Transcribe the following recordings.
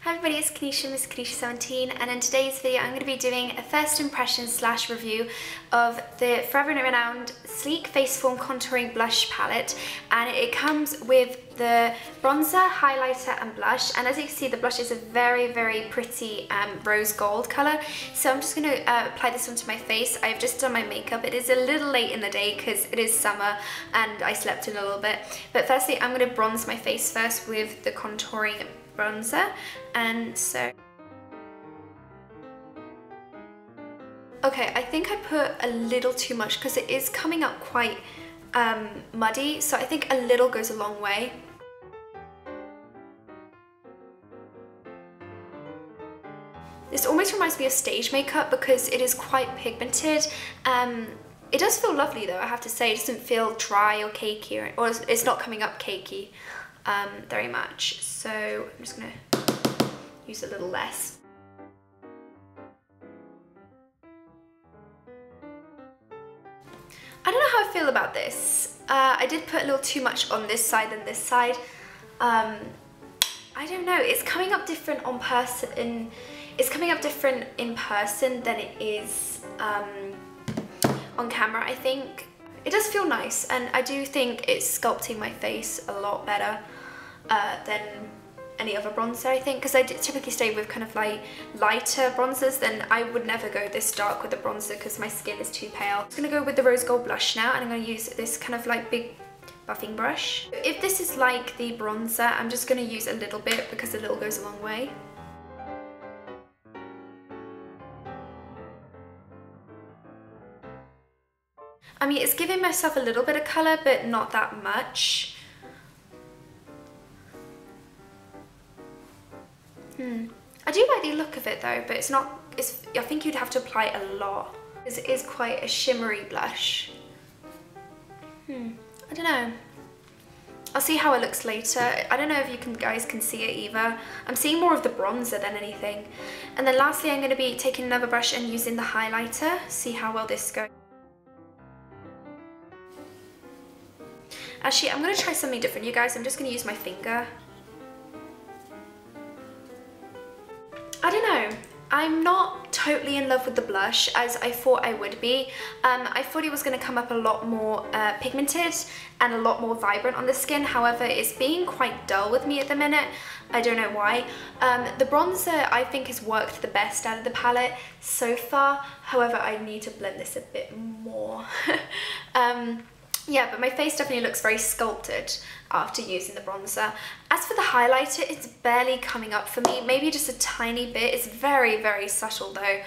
Hi everybody, it's Kenesha, Miss Kenesha17, and in today's video I'm going to be doing a first impression / review of the forever renowned Sleek Faceform Contouring Blush Palette, and it comes with the bronzer, highlighter and blush, and as you can see the blush is a very pretty rose gold colour. So I'm just going to apply this onto my face. I've just done my makeup. It is a little late in the day because it is summer and I slept in a little bit, but firstly I'm going to bronze my face first with the contouring bronzer. And so okay, I think I put a little too much because it is coming up quite muddy, so I think a little goes a long way. This almost reminds me of stage makeup because it is quite pigmented. It does feel lovely though, I have to say. It doesn't feel dry or cakey, or it's not coming up cakey very much. So I'm just gonna use a little less. I don't know how I feel about this. I did put a little too much on this side than this side. I don't know, it's coming up different on person. It's coming up different in person than it is on camera, I think. It does feel nice, and I do think it's sculpting my face a lot better than any other bronzer, I think, because I typically stay with kind of like lighter bronzers. Then I would never go this dark with a bronzer because my skin is too pale. I'm just going to go with the rose gold blush now, and I'm going to use this kind of like big buffing brush. If this is like the bronzer, I'm just going to use a little bit because a little goes a long way. I mean, it's giving myself a little bit of colour, but not that much. I do like the look of it though, but it's not, I think you'd have to apply it a lot. It is quite a shimmery blush. I don't know. I'll see how it looks later. I don't know if you guys can see it either. I'm seeing more of the bronzer than anything. And then lastly, I'm going to be taking another brush and using the highlighter. See how well this goes. Actually, I'm going to try something different, you guys. I'm just going to use my finger. I don't know, I'm not totally in love with the blush as I thought I would be. I thought it was going to come up a lot more pigmented and a lot more vibrant on the skin. However, it's being quite dull with me at the minute. I don't know why. The bronzer I think has worked the best out of the palette so far. However, I need to blend this a bit more. Yeah, but my face definitely looks very sculpted after using the bronzer. As for the highlighter, it's barely coming up for me, maybe just a tiny bit. It's very subtle though.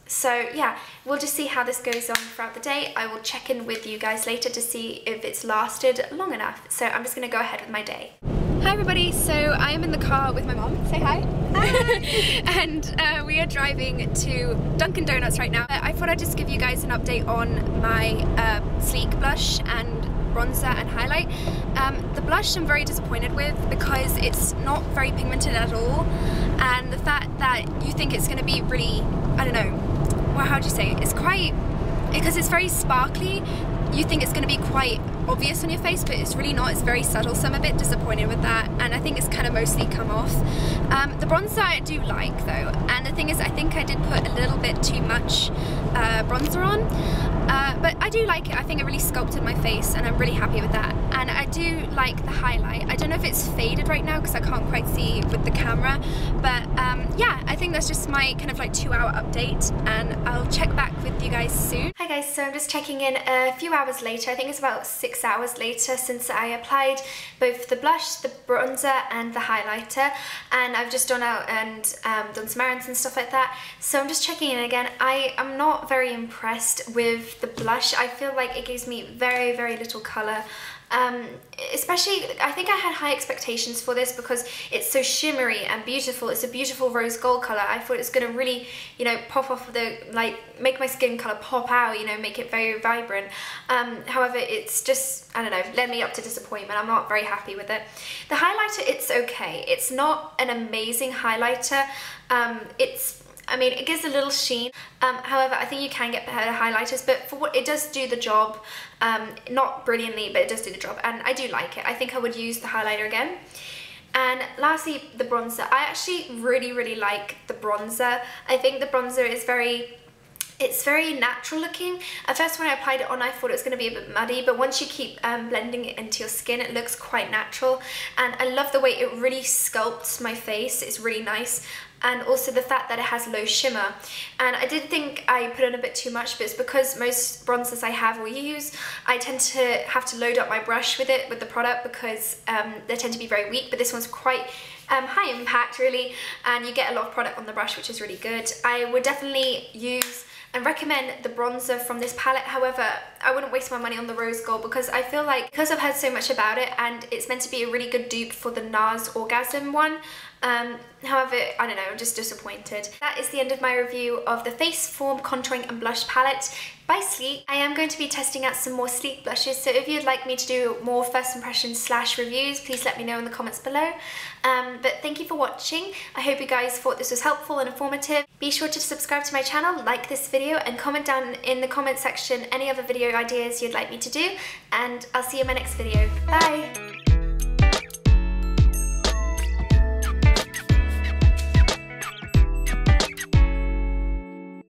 So yeah, we'll just see how this goes on throughout the day. I will check in with you guys later to see if it's lasted long enough. So I'm just gonna go ahead with my day. Hi everybody, so I am in the car with my mom. Say hi. And we are driving to Dunkin' Donuts right now. I thought I'd just give you guys an update on my Sleek blush and bronzer and highlight. The blush I'm very disappointed with because it's not very pigmented at all, and the fact that you think it's going to be really, I don't know, well, how do you say it? It's quite, because it's very sparkly, you think it's going to be quite obvious on your face, but it's really not. It's very subtle, so I'm a bit disappointed with that, and I think it's kind of mostly come off. The bronzer I do like though, and the thing is I think I did put a little bit too much bronzer on, but I do like it. I think it really sculpted my face and I'm really happy with that. And I do like the highlight. I don't know if it's faded right now because I can't quite see with the camera, but yeah, I think that's just my kind of like 2-hour update, and I'll check back with you guys soon. Hi guys, so I'm just checking in a few hours later. I think it's about 6 hours later since I applied both the blush, the bronzer and the highlighter, and I've just gone out and done some errands and stuff like that. So I'm just checking in again. I am not very impressed with the blush. I feel like it gives me very little colour. Especially, I think I had high expectations for this because it's so shimmery and beautiful. It's a beautiful rose gold colour. I thought it's going to really, you know, pop off the, like, make my skin colour pop out, you know, make it very vibrant. However, it's just, I don't know, led me up to disappointment. I'm not very happy with it. The highlighter, it's okay. It's not an amazing highlighter. I mean, it gives a little sheen. However, I think you can get better highlighters, but for what it does do the job, not brilliantly, but it does do the job, and I do like it. I think I would use the highlighter again. And lastly, the bronzer. I actually really like the bronzer. I think the bronzer is it's very natural looking. At first when I applied it on, I thought it was going to be a bit muddy, but once you keep blending it into your skin, it looks quite natural. And I love the way it really sculpts my face. It's really nice. And also the fact that it has low shimmer. And I did think I put on a bit too much, but it's because most bronzers I have or use, I tend to have to load up my brush with the product, because they tend to be very weak, but this one's quite high impact really, and you get a lot of product on the brush, which is really good. I would definitely use and recommend the bronzer from this palette. However, I wouldn't waste my money on the rose gold, because I feel like, because I've heard so much about it and it's meant to be a really good dupe for the NARS Orgasm one, however, I don't know, I'm just disappointed. That is the end of my review of the Face Form Contouring and Blush Palette by Sleek. I am going to be testing out some more Sleek blushes, so if you'd like me to do more first impressions / reviews, please let me know in the comments below. But thank you for watching. I hope you guys thought this was helpful and informative. Be sure to subscribe to my channel, like this video, and comment down in the comment section any other video ideas you'd like me to do, and I'll see you in my next video. Bye!